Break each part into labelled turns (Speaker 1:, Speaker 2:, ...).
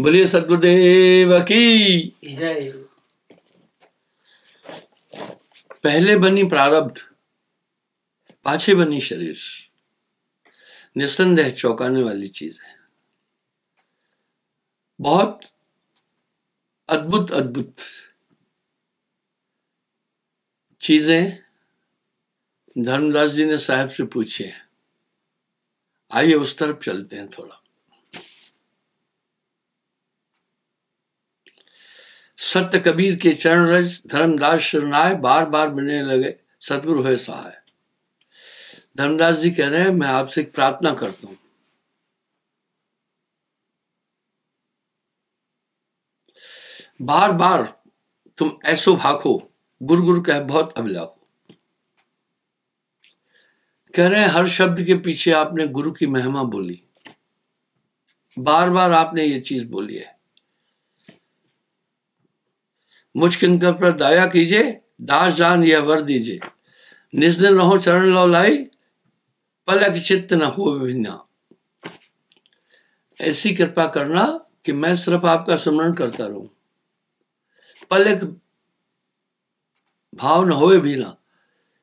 Speaker 1: बोलिए सद्गुरुदेव की
Speaker 2: जय।
Speaker 1: पहले बनी प्रारब्ध, पाछे बनी शरीर, निस्संदेह चौंकाने वाली चीज है। बहुत अद्भुत अद्भुत चीजें धर्मदास जी ने साहब से पूछी है। आइए उस तरफ चलते हैं थोड़ा। सत्य कबीर के चरण रज, धर्मदास शरणाए, बार बार मिलने लगे सतगुरु है सहाय। धर्मदास जी कह रहे हैं मैं आपसे एक प्रार्थना करता हूं, बार बार तुम ऐसो भाखो, गुरु गुरु कह बहुत अभिलाखो। कह रहे हैं हर शब्द के पीछे आपने गुरु की महिमा बोली, बार बार आपने ये चीज बोली है। मुझ किंकर पर दया कीजिए, दास जान यह वर दीजिए, निज दिन रहो चरण लो लाई, पलक चित्त न हो भिन्ना। ऐसी कृपा करना कि मैं सिर्फ आपका स्मरण करता रहूं, पलक भाव न होए भी ना,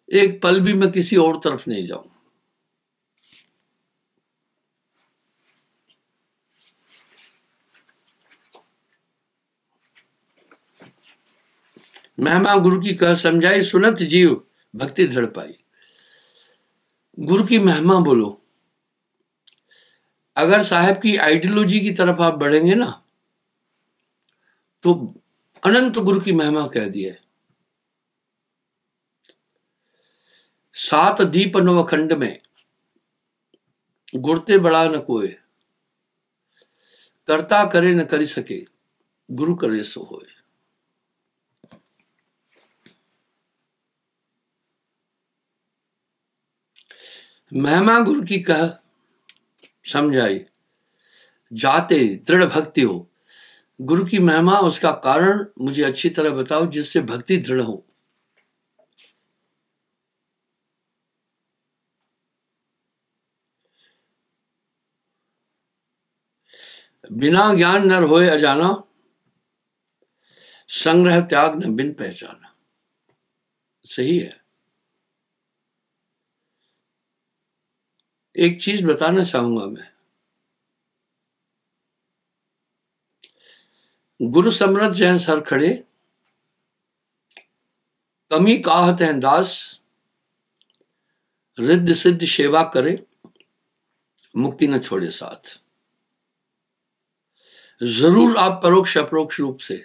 Speaker 1: एक पल भी मैं किसी और तरफ नहीं जाऊं। महिमा गुरु की कह समझाई, सुनत जीव भक्ति दृढ़ पाई। गुरु की महिमा बोलो। अगर साहब की आइडियोलॉजी की तरफ आप बढ़ेंगे ना तो अनंत गुरु की महिमा कह दी है। 7 दीप नव खंड में गुरते बड़ा न कोय, करता करे न करी सके, गुरु करे सो होए। महिमा गुरु की कह समझाई, जाते दृढ़ भक्ति हो। गुरु की महिमा, उसका कारण मुझे अच्छी तरह बताओ जिससे भक्ति दृढ़ हो। बिना ज्ञान नर होए अजाना, संग्रह त्याग न बिन पहचाना। सही है। एक चीज बताना चाहूंगा मैं, गुरु समरथ जय सर खड़े, कमी काहत है दास, रिद्ध सिद्ध सेवा करे, मुक्ति न छोड़े साथ। जरूर आप परोक्ष अपरोक्ष रूप से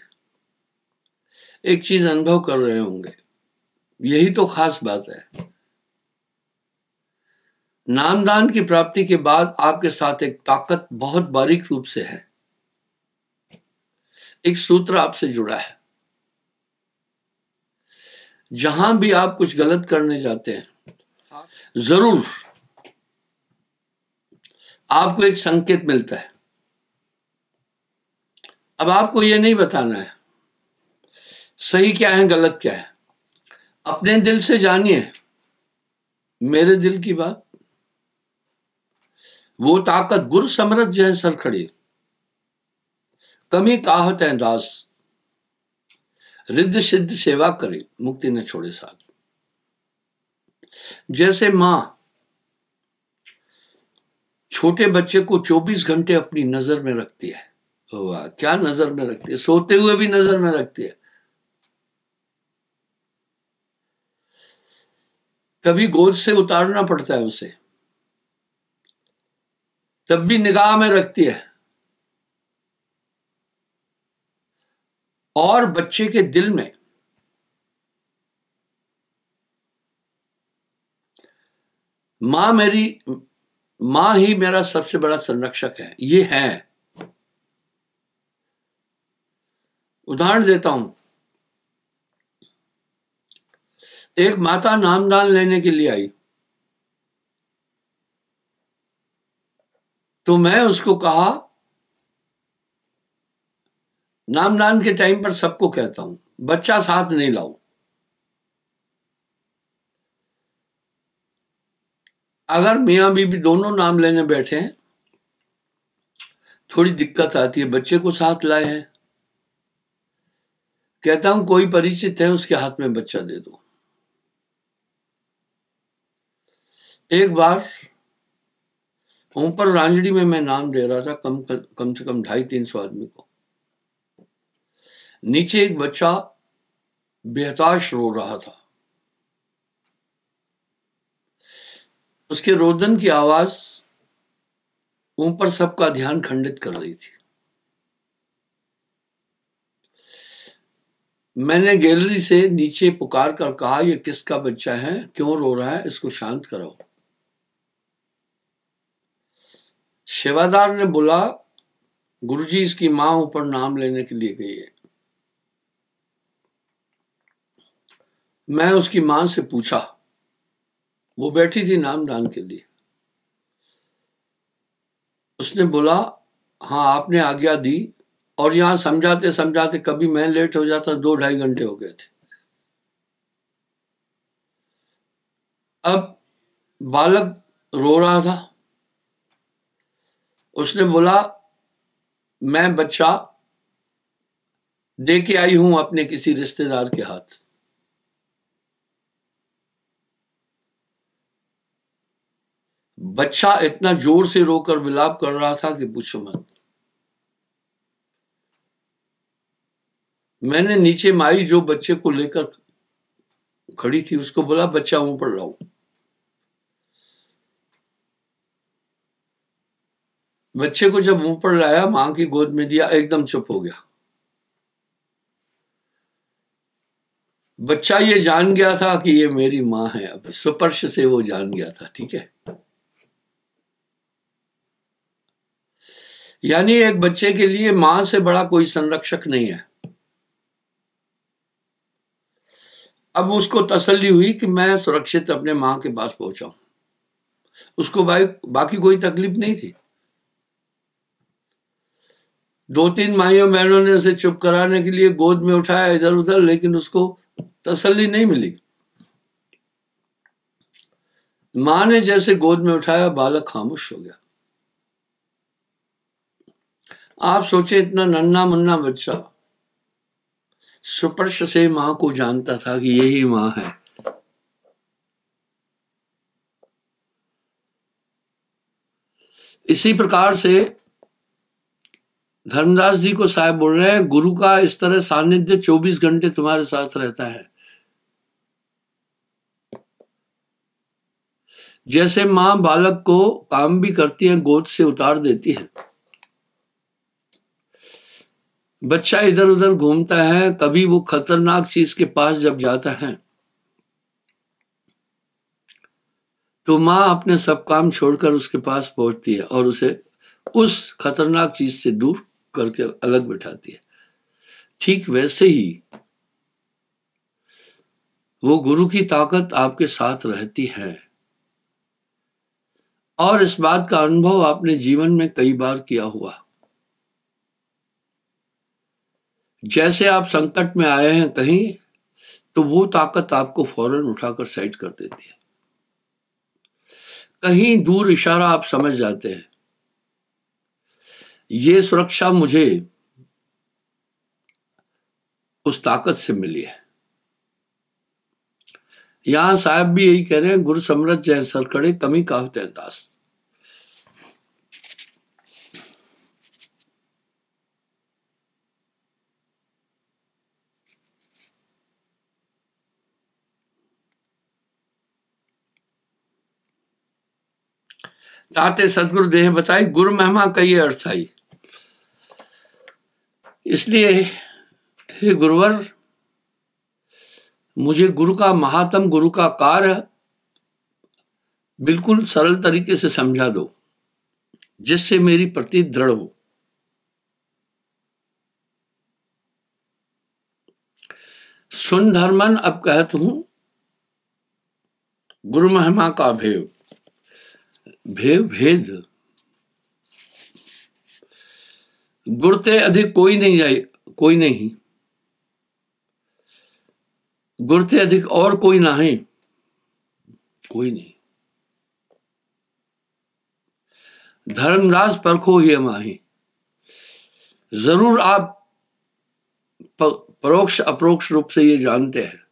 Speaker 1: एक चीज अनुभव कर रहे होंगे, यही तो खास बात है। नामदान की प्राप्ति के बाद आपके साथ एक ताकत बहुत बारीक रूप से है, एक सूत्र आपसे जुड़ा है। जहां भी आप कुछ गलत करने जाते हैं जरूर आपको एक संकेत मिलता है। अब आपको यह नहीं बताना है सही क्या है गलत क्या है, अपने दिल से जानिए मेरे दिल की बात। वो ताकत गुरु समरथ जय सर खड़ी, कमी काहत है दास, रिद्ध सिद्ध सेवा करे, मुक्ति न छोड़े साथ। जैसे मां छोटे बच्चे को 24 घंटे अपनी नजर में रखती है, वाह क्या नजर में रखती है, सोते हुए भी नजर में रखती है। कभी गोद से उतारना पड़ता है उसे, तब भी निगाह में रखती है। और बच्चे के दिल में मां ही मेरा सबसे बड़ा संरक्षक है, ये है। उदाहरण देता हूं, एक माता नामदान लेने के लिए आई, तो मैं उसको कहा, नामदान के टाइम पर सबको कहता हूं बच्चा साथ नहीं लाओ। अगर मियां बीबी दोनों नाम लेने बैठे हैं थोड़ी दिक्कत आती है, बच्चे को साथ लाए हैं, कहता हूं कोई परिचित है उसके हाथ में बच्चा दे दो। एक बार ऊपर रांजड़ी में मैं नाम दे रहा था, कम से कम 250-300 आदमी को। नीचे एक बच्चा बेहताश रो रहा था, उसके रोदन की आवाज ऊपर सबका ध्यान खंडित कर रही थी। मैंने गैलरी से नीचे पुकार कर कहा, यह किसका बच्चा है, क्यों रो रहा है, इसको शांत कराओ। सेवादार ने बोला, गुरुजी इसकी मां ऊपर नाम लेने के लिए गई है। मैं उसकी मां से पूछा, वो बैठी थी नामदान के लिए। उसने बोला, हाँ आपने आज्ञा दी, और यहां समझाते समझाते कभी मैं लेट हो जाता, 2-2.5 घंटे हो गए थे। अब बालक रो रहा था, उसने बोला, मैं बच्चा दे के आई हूं अपने किसी रिश्तेदार के हाथ। बच्चा इतना जोर से रोकर विलाप कर रहा था कि पूछो मत। मैंने नीचे माई जो बच्चे को लेकर खड़ी थी उसको बोला, बच्चा ऊपर लाओ। बच्चे को जब ऊपर लाया, मां की गोद में दिया, एकदम चुप हो गया। बच्चा ये जान गया था कि ये मेरी मां है, अब स्पर्श से वो जान गया था। ठीक है, यानी एक बच्चे के लिए मां से बड़ा कोई संरक्षक नहीं है। अब उसको तसल्ली हुई कि मैं सुरक्षित अपने मां के पास पहुंचा हूं, उसको बाकी कोई तकलीफ नहीं थी। 2-3 माइयों बहनों ने उसे चुप कराने के लिए गोद में उठाया इधर उधर, लेकिन उसको तसल्ली नहीं मिली। मां ने जैसे गोद में उठाया, बालक खामोश हो गया। आप सोचे, इतना नन्हा मुन्ना बच्चा स्पर्श से मां को जानता था कि यही मां है। इसी प्रकार से धर्मदास जी को साहब बोल रहे हैं, गुरु का इस तरह सानिध्य 24 घंटे तुम्हारे साथ रहता है। जैसे मां बालक को काम भी करती है, गोद से उतार देती है, बच्चा इधर उधर घूमता है, कभी वो खतरनाक चीज के पास जब जाता है तो मां अपने सब काम छोड़कर उसके पास पहुंचती है और उसे उस खतरनाक चीज से दूर करके अलग बिठाती है। ठीक वैसे ही वो गुरु की ताकत आपके साथ रहती है, और इस बात का अनुभव आपने जीवन में कई बार किया हुआ। जैसे आप संकट में आए हैं कहीं, तो वो ताकत आपको फौरन उठाकर साइड कर देती है। कहीं दूर इशारा आप समझ जाते हैं, ये सुरक्षा मुझे उस ताकत से मिली है। यहां साहब भी यही कह रहे हैं, गुरु समरथ जय सरकड़े कमी कहते हैं दास। ताते सदगुरु देह बताई, गुरु महिमा का ये अर्थ आई। इसलिए हे गुरुवर, मुझे गुरु का महात्म, गुरु का कार्य बिल्कुल सरल तरीके से समझा दो, जिससे मेरी प्रति दृढ़ हो। सुन धर्मन, अब कहत हूं गुरु महिमा का भेद गुरते अधिक कोई नहीं जाए, कोई नहीं गुरते अधिक और कोई नहीं, कोई नहीं। धर्मराज परखो ही माही, जरूर आप परोक्ष अप्रोक्ष रूप से ये जानते हैं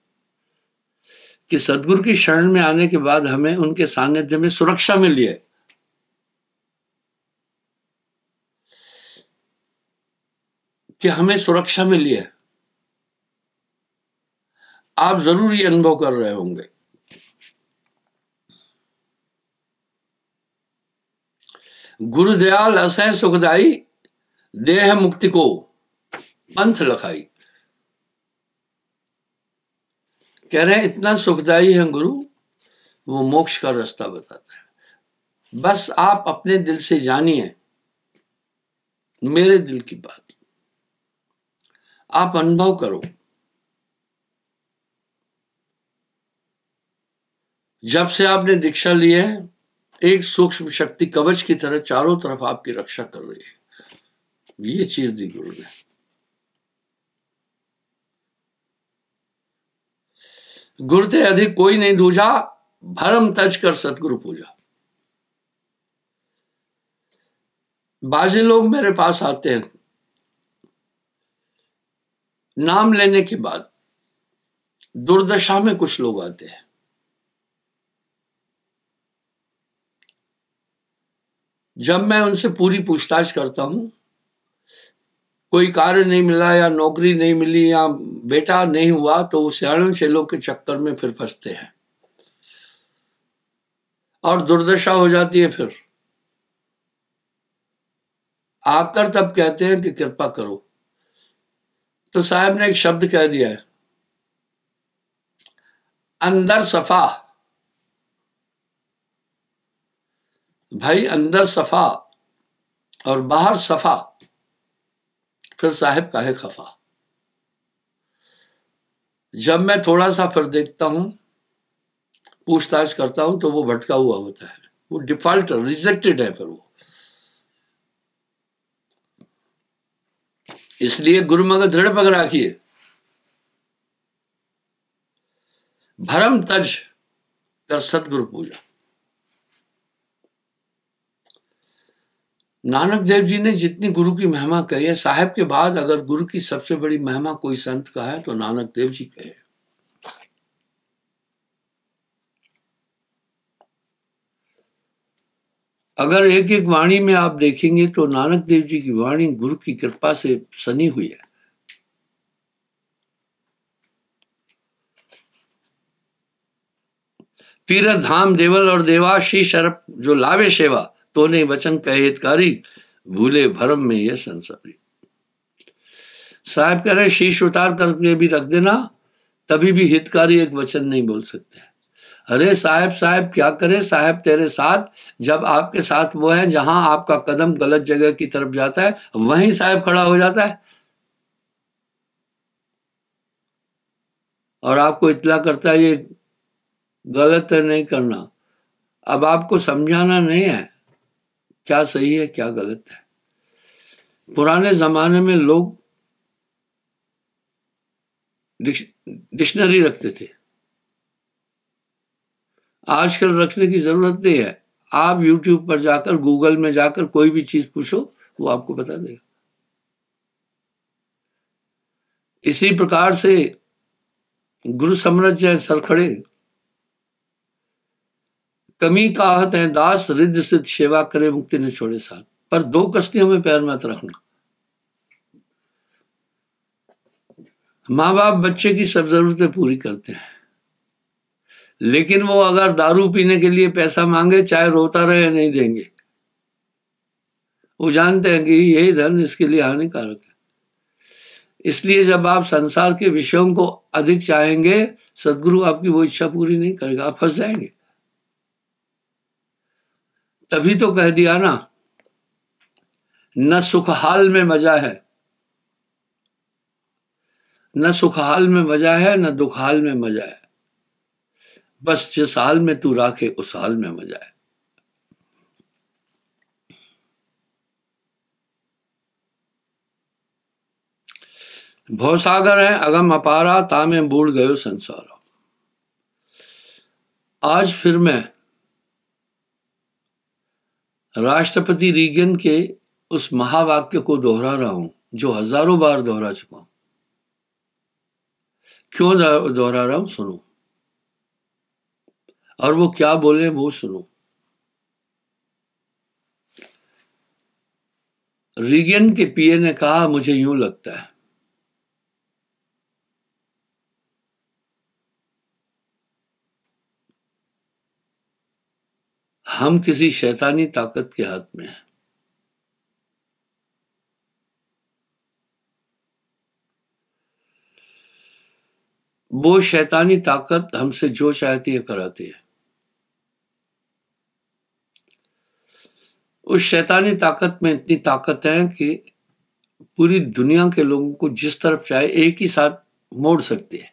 Speaker 1: कि सदगुरु की शरण में आने के बाद हमें उनके सानिध्य में सुरक्षा मिली है। कि हमें सुरक्षा मिली है, आप जरूर ये अनुभव कर रहे होंगे। गुरुदयाल असह सुखदाई, देह मुक्ति को पंथ लखाई। कह रहे हैं इतना सुखदाई है गुरु, वो मोक्ष का रास्ता बताता है। बस आप अपने दिल से जानिए मेरे दिल की बात, आप अनुभव करो। जब से आपने दीक्षा ली है, एक सूक्ष्म शक्ति कवच की तरह चारों तरफ आपकी रक्षा कर रही है। ये चीज दी गुरु ने। गुरु ते अधिक कोई नहीं दूजा, भरम तज कर सतगुरु पूजा। बाजी लोग मेरे पास आते हैं नाम लेने के बाद, दुर्दशा में कुछ लोग आते हैं। जब मैं उनसे पूरी पूछताछ करता हूं, कोई कार्य नहीं मिला या नौकरी नहीं मिली या बेटा नहीं हुआ, तो वो सियाणों चेलों के चक्कर में फिर फंसते हैं और दुर्दशा हो जाती है। फिर आकर तब कहते हैं कि कृपा करो। तो साहब ने एक शब्द कह दिया है, अंदर सफा। भाई अंदर सफा और बाहर सफा, फिर साहिब काहे खफा। जब मैं थोड़ा सा फिर देखता हूं, पूछताछ करता हूं, तो वो भटका हुआ होता है, वो डिफॉल्ट रिजेक्टेड है। फिर वो इसलिए गुरु मग दृढ़ पग राखिए, भरम तज कर सतगुरु पूजा। नानक देव जी ने जितनी गुरु की महिमा कही है, साहिब के बाद अगर गुरु की सबसे बड़ी महिमा कोई संत का है तो नानक देव जी कहे। अगर एक एक वाणी में आप देखेंगे तो नानक देव जी की वाणी गुरु की कृपा से सनी हुई है। तीरथ धाम देवल और देवा, शीश अरप जो लावे सेवा, तो ने वचन कहे हितकारी, भूले भरम में यह संसारी। साहब कह रहे शीश उतार करके भी रख देना, तभी भी हितकारी एक वचन नहीं बोल सकते। अरे साहब साहब क्या करे, साहब तेरे साथ, जब आपके साथ वो है जहां आपका कदम गलत जगह की तरफ जाता है, वहीं साहब खड़ा हो जाता है और आपको इत्तला करता है ये गलत है, नहीं करना। अब आपको समझाना नहीं है क्या सही है क्या गलत है। पुराने जमाने में लोग डिक्शनरी रखते थे, आजकल रखने की जरूरत नहीं है। आप YouTube पर जाकर, गूगल में जाकर कोई भी चीज पूछो, वो आपको बता देगा। इसी प्रकार से गुरु समरथ जय सरखड़े, कमी काहत है दास, रिद्ध सिद्ध सेवा करे, मुक्ति ने छोड़े साथ। पर दो कश्तियों में पैर मत रखना। माँ बाप बच्चे की सब जरूरतें पूरी करते हैं, लेकिन वो अगर दारू पीने के लिए पैसा मांगे, चाहे रोता रहे, नहीं देंगे। वो जानते हैं कि यही धन इसके लिए हानिकारक है। इसलिए जब आप संसार के विषयों को अधिक चाहेंगे, सदगुरु आपकी वो इच्छा पूरी नहीं करेगा, आप फंस जाएंगे। तभी तो कह दिया ना, न सुखहाल में मजा है, न सुखहाल में मजा है, न दुखहाल में मजा है, बस जिस हाल में तू राखे उस हाल में मजा है। भवसागर है अगम अपारा, तामे बूढ़ गयो संसार। आज फिर मैं राष्ट्रपति रीगन के उस महावाक्य को दोहरा रहा हूं, जो हजारों बार दोहरा चुका हूं। क्यों दोहरा रहा हूं, सुनो, और वो क्या बोले वो सुनो। रीगन के पीए ने कहा, मुझे यूं लगता है हम किसी शैतानी ताकत के हाथ में हैं। वो शैतानी ताकत हमसे जो चाहती है कराती है। उस शैतानी ताकत में इतनी ताकत है कि पूरी दुनिया के लोगों को जिस तरफ चाहे एक ही साथ मोड़ सकती है।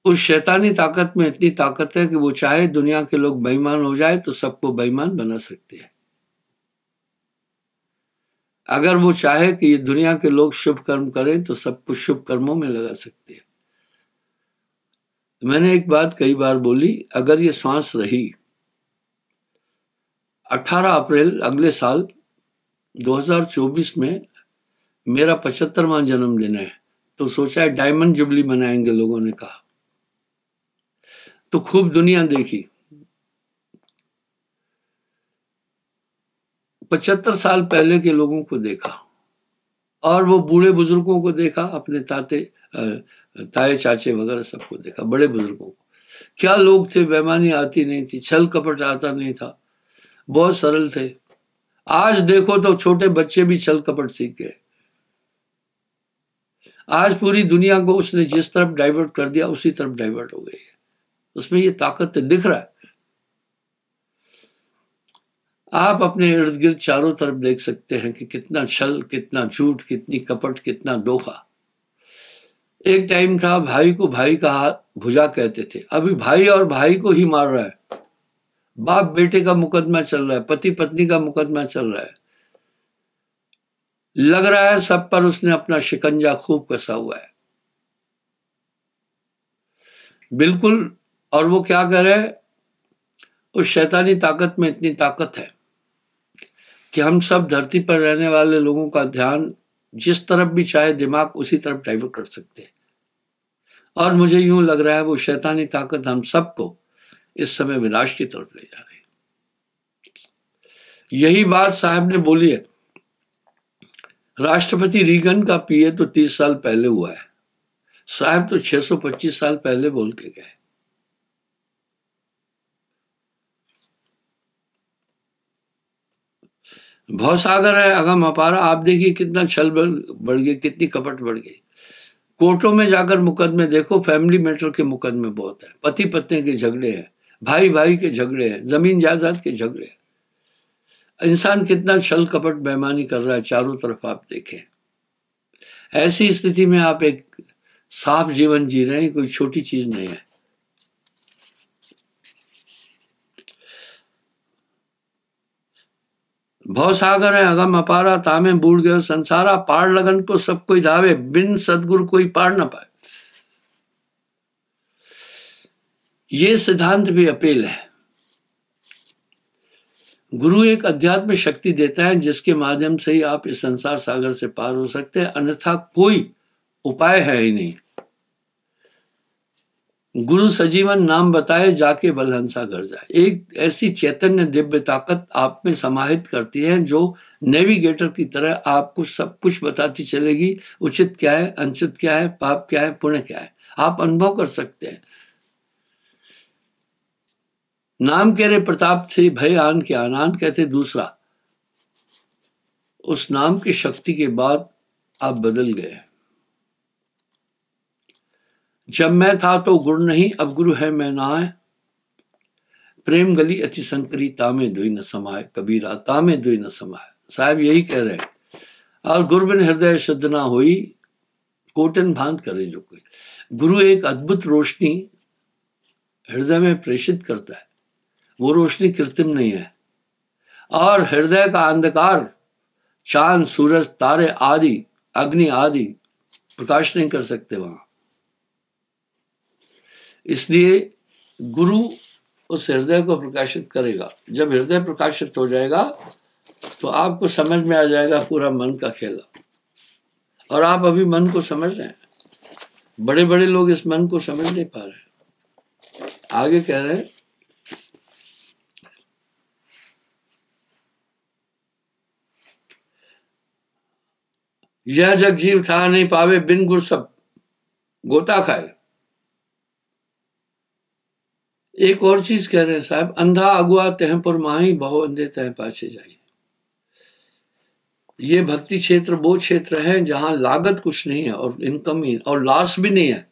Speaker 1: उस शैतानी ताकत में इतनी ताकत है कि वो चाहे दुनिया के लोग बेईमान हो जाए तो सबको बेईमान बना सकती है। अगर वो चाहे कि ये दुनिया के लोग शुभ कर्म करें तो सबको शुभ कर्मों में लगा सकती है। मैंने एक बात कई बार बोली, अगर ये सांस रही, 18 अप्रैल अगले साल 2024 में मेरा 75वां जन्मदिन है, तो सोचा है डायमंड जुबली मनाएंगे, लोगों ने कहा। तो खूब दुनिया देखी, 75 साल पहले के लोगों को देखा और वो बूढ़े बुजुर्गों को देखा, अपने ताए चाचे वगैरह सबको देखा, बड़े बुजुर्गों को। क्या लोग थे, बेईमानी आती नहीं थी, छल कपट आता नहीं था, बहुत सरल थे। आज देखो तो छोटे बच्चे भी छल कपट सीख गए। आज पूरी दुनिया को उसने जिस तरफ डाइवर्ट कर दिया उसी तरफ डाइवर्ट हो गई है। उसमें ये ताकत दिख रहा है। आप अपने इर्द गिर्द चारों तरफ देख सकते हैं कि कितना छल, कितना झूठ, कितनी कपट, कितना धोखा। एक टाइम था भाई को भाई का हाथ भुजा कहते थे, अभी भाई और भाई को ही मार रहा है। बाप बेटे का मुकदमा चल रहा है, पति पत्नी का मुकदमा चल रहा है। लग रहा है सब पर उसने अपना शिकंजा खूब कसा हुआ है, बिल्कुल। और वो क्या कह रहे हैं, उस शैतानी ताकत में इतनी ताकत है कि हम सब धरती पर रहने वाले लोगों का ध्यान जिस तरफ भी चाहे दिमाग उसी तरफ डाइवर्ट कर सकते हैं। और मुझे यूं लग रहा है वो शैतानी ताकत हम सबको इस समय विनाश की तरफ ले जा रही है। यही बात साहब ने बोली है। राष्ट्रपति रीगन का पीए तो 30 साल पहले हुआ है, साहब तो 625 साल पहले बोल के गए। भवसागर है अगम अपार। आप देखिए कितना छल बढ़ गई, कितनी कपट बढ़ गई। कोर्टों में जाकर मुकदमे देखो, फैमिली मैटर के मुकदमे बहुत है, पति पत्नी के झगड़े हैं, भाई भाई के झगड़े हैं, जमीन जायदाद के झगड़े हैं। इंसान कितना छल कपट बेईमानी कर रहा है, चारों तरफ आप देखें। ऐसी स्थिति में आप एक साफ जीवन जी रहे हैं, कोई छोटी चीज नहीं है। भवसागर है अगम अपारा, तामे बूढ़ गयो संसारा, पार लगन को सब कोई धावे, बिन सदगुरु कोई पार न पाए। ये सिद्धांत भी अपील है। गुरु एक अध्यात्म शक्ति देता है जिसके माध्यम से ही आप इस संसार सागर से पार हो सकते हैं, अन्यथा कोई उपाय है ही नहीं। गुरु सजीवन नाम बताए, जाके बलहंसा घर जाए। एक ऐसी चैतन्य दिव्य ताकत आप में समाहित करती है जो नेविगेटर की तरह आपको सब कुछ बताती चलेगी। उचित क्या है, अनुचित क्या है, पाप क्या है, पुण्य क्या है, आप अनुभव कर सकते हैं। नाम के रे प्रताप थे भय आन के आनान, कहते दूसरा, उस नाम की शक्ति के बाद आप बदल गए। जब मैं था तो गुरु नहीं, अब गुरु है मैं ना है। प्रेम गली अति संकरी, तामे दुई न समाये, कबीरा तामे दुई न समाये। साहब यही कह रहे हैं। और गुरु बिन हृदय शुद्ध ना होई, कोटन भांत करे जो कोई। गुरु एक अद्भुत रोशनी हृदय में प्रेषित करता है, वो रोशनी कृत्रिम नहीं है। और हृदय का अंधकार चांद सूरज तारे आदि अग्नि आदि प्रकाश नहीं कर सकते वहां। इसलिए गुरु उस हृदय को प्रकाशित करेगा। जब हृदय प्रकाशित हो जाएगा तो आपको समझ में आ जाएगा पूरा मन का खेला। और आप अभी मन को समझ रहे हैं, बड़े बड़े लोग इस मन को समझ नहीं पा रहे। आगे कह रहे हैं, यह जग जीव था नहीं पावे, बिन गुर सब गोता खाए। एक और चीज कह रहे हैं साहब, अंधा अगुआ तहपुर माही, बहु अंधे तह पाछे जाई। ये भक्ति क्षेत्र वो क्षेत्र है जहां लागत कुछ नहीं है और इनकम ही और लॉस भी नहीं है,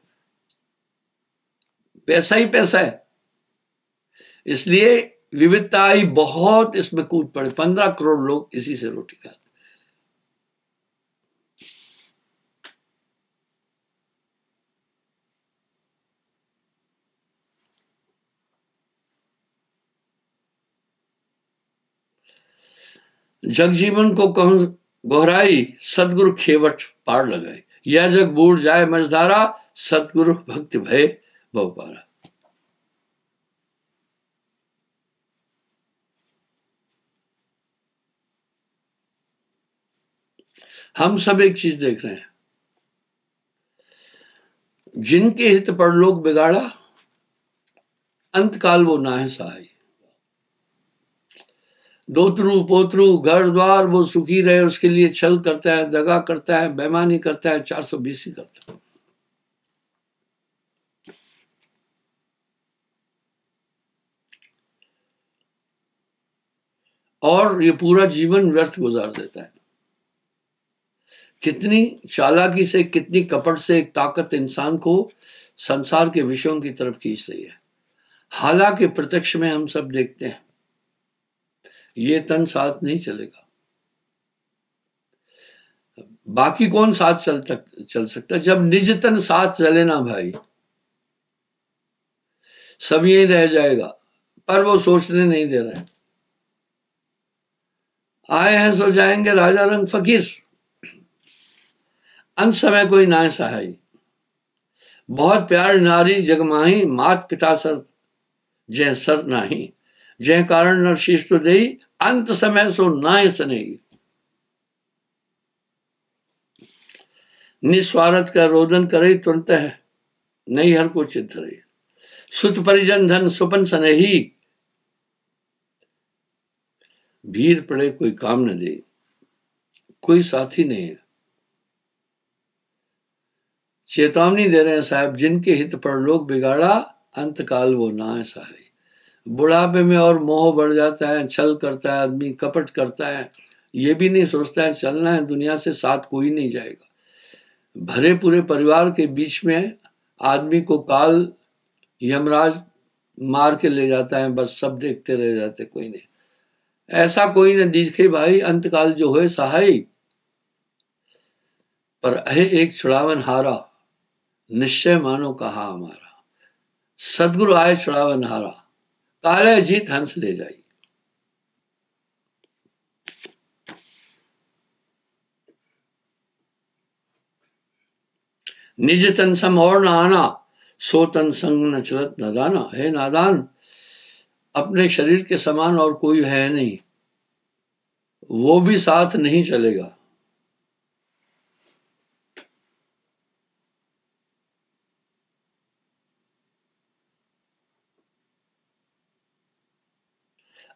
Speaker 1: पैसा ही पैसा है। इसलिए विविधता ही बहुत इसमें कूद पड़े। 15 करोड़ लोग इसी से रोटी खाते। जगजीवन को कहूं गोहराई, सदगुरु खेवट पार लगाई। यह जग बूढ़ जाए मझधारा, सदगुरु भक्ति भय भव पारा। हम सब एक चीज देख रहे हैं, जिनके हित पर लोग बिगाड़ा, अंतकाल वो ना है सहाय। दोतरू पोतरू घर द्वार वो सुखी रहे, उसके लिए छल करता है, दगा करता है, बेईमानी करता है, 420 ही करता है। और ये पूरा जीवन व्यर्थ गुजार देता है। कितनी चालाकी से, कितनी कपट से एक ताकत इंसान को संसार के विषयों की तरफ खींच रही है। हालांकि प्रत्यक्ष में हम सब देखते हैं, ये तन साथ नहीं चलेगा। बाकी कौन साथ चल सकता? जब निज तन साथ चले ना भाई, सब यही रह जाएगा। पर वो सोचने नहीं दे रहे हैं। आए हैं सो जाएंगे राजा रंग फकीर, अंत समय कोई ना सहाय। बहुत प्यार नारी जगमाही, मात पिता सर जय सर नाही। जय कारण नर शीश तो दे, अंत समय सो नाय सनेही। निस्वार्थ का रोदन करे, तुरंत है नहीं हर को चित धरे। सुत परिजन धन सुपन सनेही, भीड़ पड़े कोई काम न दे। कोई साथी नहीं है। चेतावनी दे रहे हैं साहब, जिनके हित पर लोग बिगाड़ा, अंतकाल वो ना सहाय। बुढ़ापे में और मोह बढ़ जाता है, छल करता है आदमी, कपट करता है, ये भी नहीं सोचता है चलना है दुनिया से, साथ कोई नहीं जाएगा। भरे पूरे परिवार के बीच में आदमी को काल यमराज मार के ले जाता है, बस सब देखते रह जाते, कोई नहीं। ऐसा कोई न दिखे भाई, अंतकाल जो है सहाय। पर अहे एक छुड़ावन हारा, निश्चय मानो कहा हमारा। सदगुरु आए छुड़ावन हारा, काले जीत हंस ले जाई। निज तन सम और न आना, सो तन संग न चलत नादाना। है नादान, अपने शरीर के समान और कोई है नहीं, वो भी साथ नहीं चलेगा।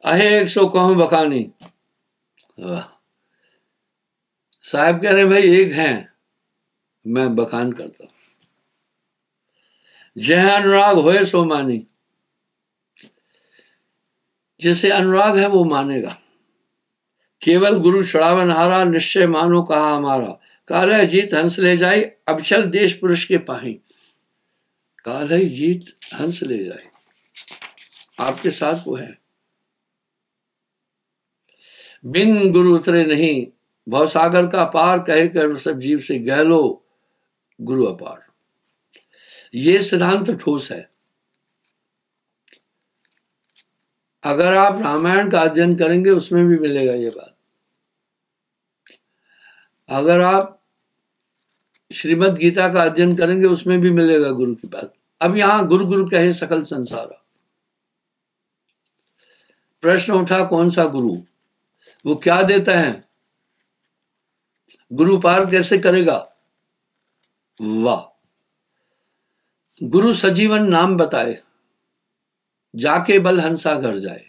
Speaker 1: अहे एक सो कहूं बखानी। साहब कह रहे भाई एक हैं, मैं बखान करता हूं। जय अनुराग होए सो मानी, जिसे अनुराग है वो मानेगा। केवल गुरु छुड़ावन हारा, निश्चय मानो कहा हमारा। काल है जीत हंस ले जाए, अब चल देश पुरुष के पाही। काल है जीत हंस ले जाए, आपके साथ वो है। बिन गुरु उतरे नहीं, भवसागर का पार, कहे कर सब जीव से गहलो गुरु अपार। ये सिद्धांत ठोस है। अगर आप रामायण का अध्ययन करेंगे उसमें भी मिलेगा ये बात। अगर आप श्रीमद् गीता का अध्ययन करेंगे उसमें भी मिलेगा गुरु की बात। अब यहां गुरु गुरु कहे सकल संसार। प्रश्न उठा कौन सा गुरु? वो क्या देता है, गुरु पार कैसे करेगा। वाह, गुरु सजीवन नाम बताए, जाके बल हंसा घर जाए।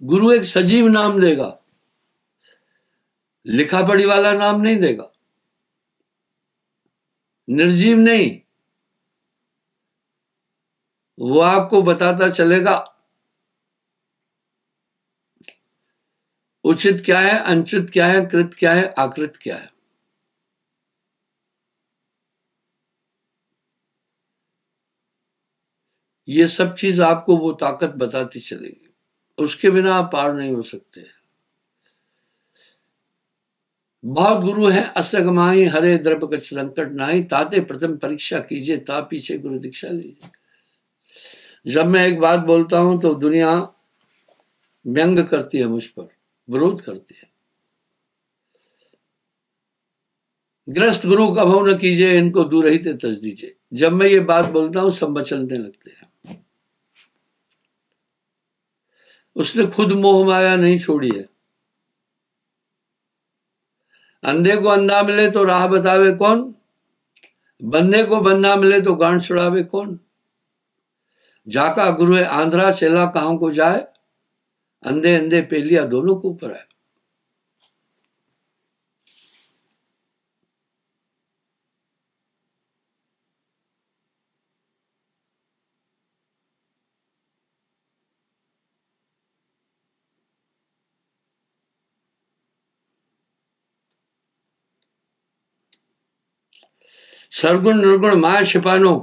Speaker 1: गुरु एक सजीव नाम देगा, लिखा पढ़ी वाला नाम नहीं देगा, निर्जीव नहीं। वो आपको बताता चलेगा उचित क्या है, अनुचित क्या है, कृत क्या है, आकृत क्या है। ये सब चीज आपको वो ताकत बताती चलेगी, उसके बिना आप पार नहीं हो सकते। बहुत गुरु हैं असगमाई, हरे द्रव कछ संकट नाही, ताते प्रथम परीक्षा कीजिए, ता पीछे गुरु दीक्षा लीजिए। जब मैं एक बात बोलता हूं तो दुनिया व्यंग करती है, मुझ पर विरोध करती है। ग्रस्त गुरु कभू न कीजिए, इनको दूर ही ते तज दीजिए। जब मैं ये बात बोलता हूं सब मचलने लगते हैं। उसने खुद मोह माया नहीं छोड़ी है। अंधे को अंधा मिले तो राह बतावे कौन, बंदे को बंदा मिले तो गांठ छुड़ावे कौन। जाका गुरु है आंध्रा, चेला कहां को जाए, अंधे अंधे पेलिया दोनों को ऊपर है। सरगुण निर्गुण माया छिपानो,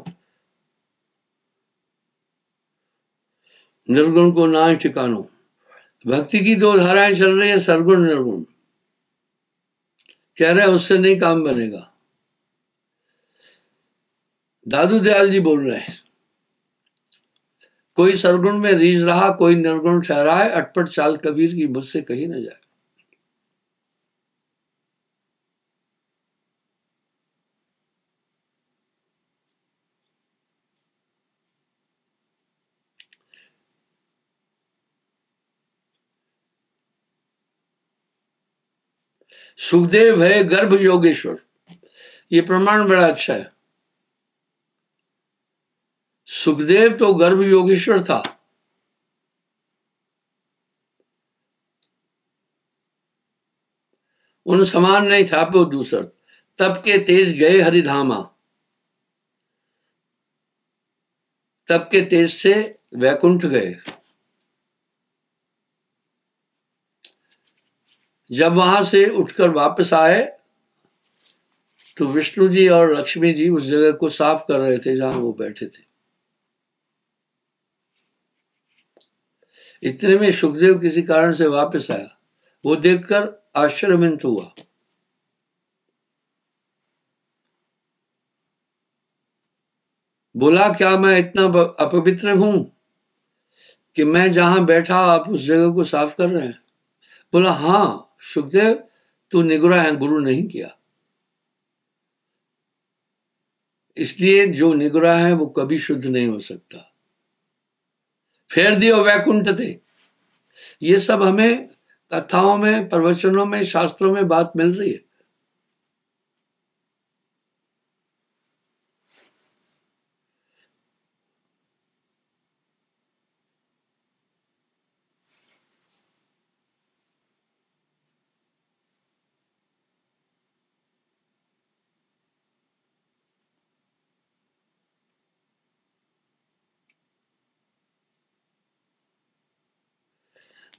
Speaker 1: निर्गुण को ना ठिकानो। भक्ति की दो धाराएं चल रही है, सरगुण निर्गुण। कह रहे हैं उससे नहीं काम बनेगा। दादू दयाल जी बोल रहे हैं, कोई सरगुण में रीझ रहा, कोई निर्गुण ठहराए, अटपट चाल कबीर की मुझसे कही न जाए। सुखदेव है गर्भ योगेश्वर, ये प्रमाण बड़ा अच्छा है। सुखदेव तो गर्भ योगेश्वर था। उन समान नहीं था पे दूसर, तब के तेज गए हरिधामा, तब के तेज से वैकुंठ गए। जब वहां से उठकर वापस आए तो विष्णु जी और लक्ष्मी जी उस जगह को साफ कर रहे थे जहां वो बैठे थे। इतने में सुखदेव किसी कारण से वापस आया, वो देखकर आश्चर्यचकित हुआ। बोला क्या मैं इतना अपवित्र हूं कि मैं जहां बैठा आप उस जगह को साफ कर रहे हैं। बोला हाँ सुखदेव, तू निगुरा है, गुरु नहीं किया। इसलिए जो निगुरा है वो कभी शुद्ध नहीं हो सकता। फेर दियो वैकुंठ थे। ये सब हमें कथाओं में, प्रवचनों में, शास्त्रों में बात मिल रही है।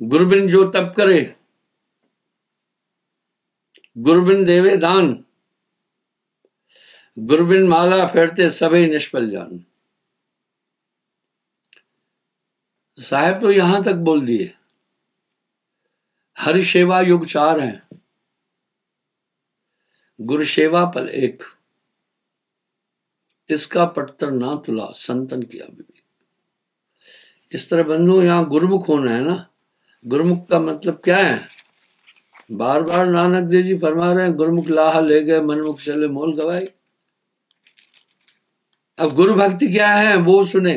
Speaker 1: गुरबिन जो तप करे, गुरबिन देवे दान, गुरबिन माला फेरते सभी निष्फल जान। साहब तो यहां तक बोल दिए। हरि सेवा युग 4 है, गुरु सेवा पल एक, इसका पट्टर ना तुला संतन किया विवेक। इस तरह बंधु यहाँ गुरुमुख होना है ना। गुरुमुख का मतलब क्या है, बार बार नानक देव जी फरमा रहे हैं, गुरुमुख लाहा ले गए मनमुख चले मोल गवाई। अब गुरु भक्ति क्या है वो सुने।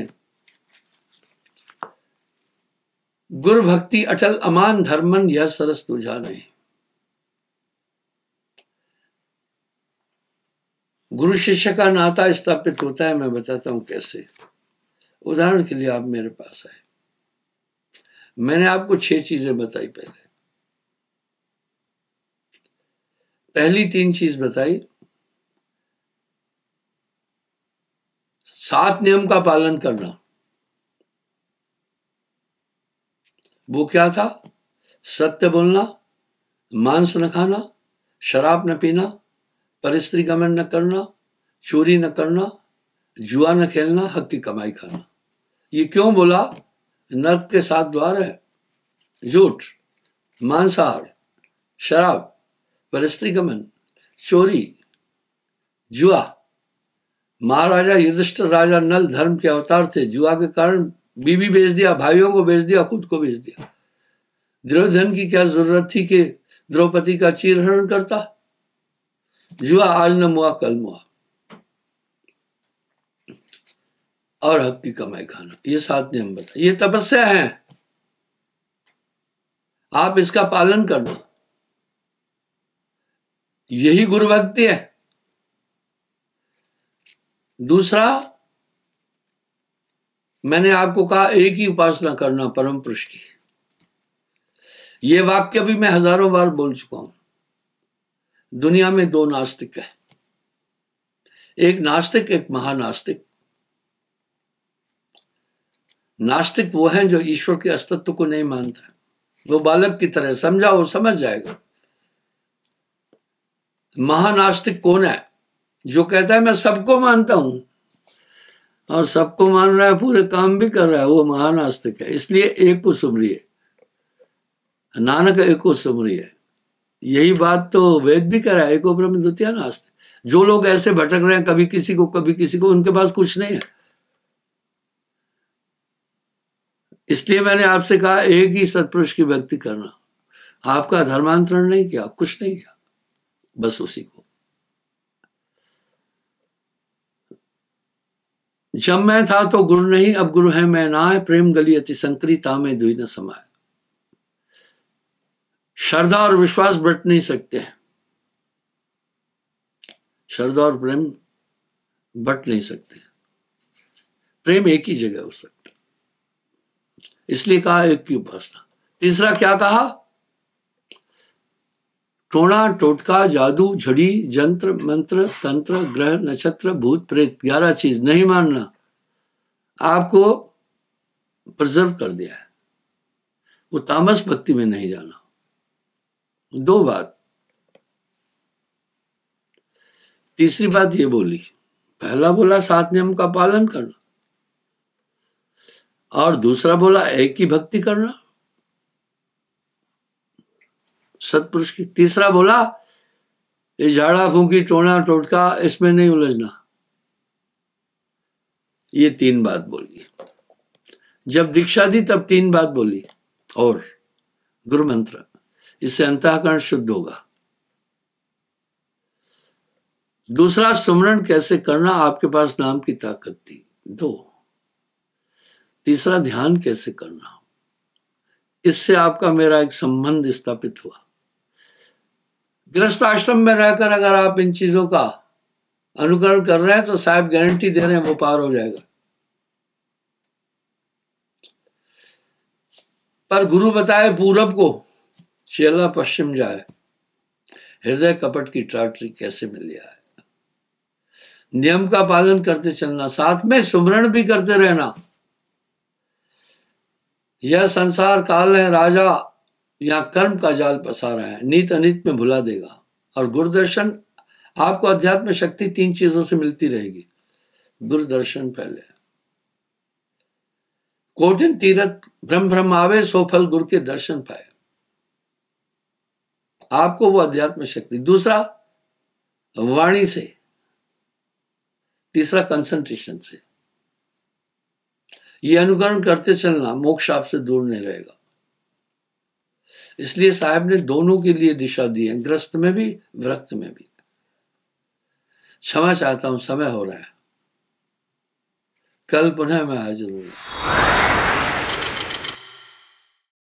Speaker 1: गुरु भक्ति अटल अमान धर्मन यह सरस तुझा नहीं। गुरु शिष्य का नाता स्थापित होता है, मैं बताता हूं कैसे। उदाहरण के लिए आप मेरे पास आए, मैंने आपको 6 चीजें बताई। पहली 3 चीज बताई, 7 नियम का पालन करना। वो क्या था? सत्य बोलना, मांस न खाना, शराब न पीना, परस्त्री गमन न करना, चोरी न करना, जुआ न खेलना, हक की कमाई खाना। ये क्यों बोला? नर्क के 7 द्वार है, झूठ, मांसाहार, शराब, परस्त्री गमन, चोरी, जुआ। महाराजा युधिष्ठिर राजा नल धर्म के अवतार थे, जुआ के कारण बीवी बेच दिया, भाइयों को बेच दिया, खुद को बेच दिया। दुर्योधन की क्या जरूरत थी कि द्रौपदी का चीरहरण करता? जुआ आज न मुआ कल मुआ। और हक की कमाई खाना, ये 7 नियम बताए। ये तपस्या है, आप इसका पालन करना, यही गुरु भक्ति है। दूसरा, मैंने आपको कहा एक ही उपासना करना, परम पुरुष की। ये वाक्य भी मैं हजारों बार बोल चुका हूं। दुनिया में 2 नास्तिक है, एक नास्तिक, एक महानास्तिक। नास्तिक वो है जो ईश्वर के अस्तित्व को नहीं मानता, वो बालक की तरह समझा, वो समझ जाएगा। महानास्तिक कौन है? जो कहता है मैं सबको मानता हूं और सबको मान रहा है, पूरे काम भी कर रहा है, वो महानास्तिक है। इसलिए एक को सुमरिए, नानक एक को सुमरिए। यही बात तो वेद भी कह रहा है, एको ब्रह्म द्वितीय नास्ति। जो लोग ऐसे भटक रहे हैं, कभी किसी को कभी किसी को, उनके पास कुछ नहीं है। इसलिए मैंने आपसे कहा एक ही सत्पुरुष की भक्ति करना। आपका धर्मांतरण नहीं किया, कुछ नहीं किया, बस उसी को। जब मैं था तो गुरु नहीं, अब गुरु है मैं ना है, प्रेम गली अति संकरी तामे दुई न समाये। श्रद्धा और विश्वास बट नहीं सकते हैं, श्रद्धा और प्रेम बट नहीं सकते। प्रेम एक ही जगह हो सकता, इसलिए कहा एक की उपासना। तीसरा क्या कहा? टोना टोटका, जादू, झड़ी, जंत्र मंत्र, तंत्र, ग्रह, नक्षत्र, भूत प्रेत, 11 चीज नहीं मानना। आपको प्रिजर्व कर दिया है, वो तामस भक्ति में नहीं जाना। 2 बात। तीसरी बात ये बोली, पहला बोला 7 नियम का पालन करना, और दूसरा बोला एक की भक्ति करना, सत्पुरुष की। तीसरा बोला ये झाड़ा फूंकी, टोना टोटका, इसमें नहीं उलझना। ये 3 बात बोली। जब दीक्षा दी तब 3 बात बोली, और गुरु मंत्र, इससे अंतःकरण शुद्ध होगा। दूसरा, सुमरण कैसे करना, आपके पास नाम की ताकत थी। 2। तीसरा, ध्यान कैसे करना, इससे आपका मेरा एक संबंध स्थापित हुआ। गृहस्थ आश्रम में रहकर अगर आप इन चीजों का अनुकरण कर रहे हैं तो साहब गारंटी दे रहे हैं वो पार हो जाएगा। पर गुरु बताए पूरब को, चेला पश्चिम जाए, हृदय कपट की टाटरी कैसे मिल जाए। नियम का पालन करते चलना, साथ में सुमरण भी करते रहना। यह संसार काल है राजा, यहाँ कर्म का जाल पसारा है, नीत अनित में भुला देगा। और गुरुदर्शन, आपको अध्यात्म शक्ति 3 चीजों से मिलती रहेगी। गुरुदर्शन पहले, कोटिन तीरथ ब्रह्म ब्रह्म आवे, सो फल गुरु के दर्शन पाए। आपको वो अध्यात्म शक्ति। दूसरा, वाणी से। तीसरा, कंसंट्रेशन से। ये अनुकरण करते चलना, मोक्ष आपसे दूर नहीं रहेगा। इसलिए साहब ने दोनों के लिए दिशा दी है, ग्रस्त में भी, विरक्त में भी। क्षमा चाहता हूं, समय हो रहा है, कल पुनः मैं हाजिर हूं।